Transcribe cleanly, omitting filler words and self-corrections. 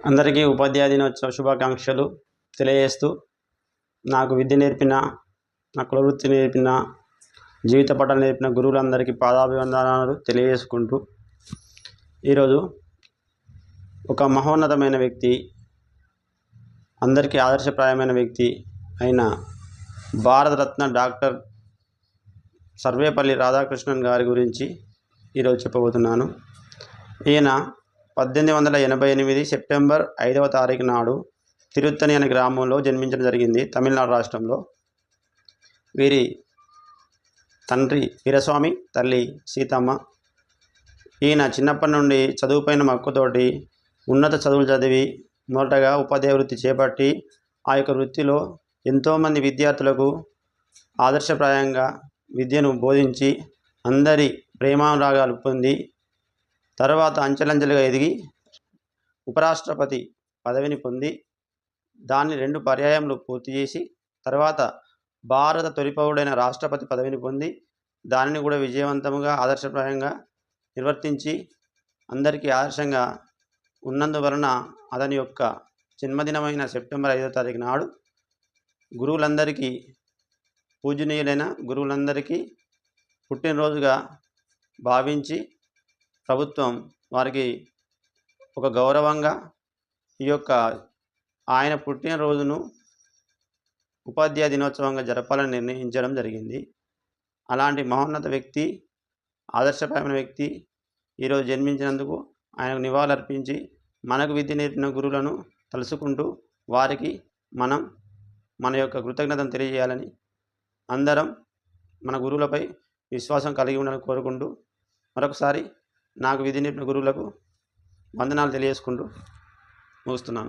అందరికీ ఉపాధ్యాయ దినోత్సవ శుభాకాంక్షలు తెలియజేస్తూ నాకు విద్య నేర్పిన, నా కులవృత్తి నేర్పిన, జీవిత పాఠాలు నేర్పిన గురువులందరికీ పాదాభివందనాలు తెలియజేసుకుంటూ ఈరోజు ఒక మహోన్నతమైన వ్యక్తి, అందరికీ ఆదర్శప్రాయమైన వ్యక్తి అయిన భారతరత్న డాక్టర్ సర్వేపల్లి రాధాకృష్ణన్ గారి గురించి ఈరోజు చెప్పబోతున్నాను. ఈయన 1888 సెప్టెంబర్ 5వ తారీఖు నాడు తిరుత్తని అనే గ్రామంలో జన్మించడం జరిగింది, తమిళనాడు రాష్ట్రంలో. వీరి తండ్రి వీరస్వామి, తల్లి సీతమ్మ. ఈయన చిన్నప్పటి నుండి చదువుపైన మక్కువతోటి ఉన్నత చదువులు చదివి మొదటగా ఉపాధ్యాయ వృత్తి చేపట్టి ఆ యొక్క వృత్తిలో ఎంతోమంది విద్యార్థులకు ఆదర్శప్రాయంగా విద్యను బోధించి అందరి ప్రేమానురాగాలు పొంది తర్వాత అంచెలంచెలుగా ఎదిగి ఉపరాష్ట్రపతి పదవిని పొంది దాన్ని 2 పర్యాయములు పూర్తి చేసి తర్వాత భారత తొలి పౌరుడైన రాష్ట్రపతి పదవిని పొంది దానిని కూడా విజయవంతంగా ఆదర్శప్రాయంగా నిర్వర్తించి అందరికీ ఆదర్శంగా ఉన్నందువలన అతని యొక్క జన్మదినమైన సెప్టెంబర్ 5వ తారీఖు నాడు గురువులందరికీ, పూజనీయులైన గురువులందరికీ పుట్టినరోజుగా భావించి ప్రభుత్వం వారికి ఒక గౌరవంగా ఈ యొక్క ఆయన పుట్టినరోజును ఉపాధ్యాయ దినోత్సవంగా జరపాలని నిర్ణయించడం జరిగింది. అలాంటి మహోన్నత వ్యక్తి, ఆదర్శప్రాయమైన వ్యక్తి ఈరోజు జన్మించినందుకు ఆయనకు నివాళులర్పించి మనకు విద్య నేర్పిన గురువులను తలుసుకుంటూ వారికి మనం మన యొక్క కృతజ్ఞతను తెలియజేయాలని, అందరం మన గురువులపై విశ్వాసం కలిగి ఉండాలని కోరుకుంటూ మరొకసారి నాకు విద్య నేర్పిన గురువులకు వందనాలు తెలియజేసుకుంటూ ముగిస్తున్నాను.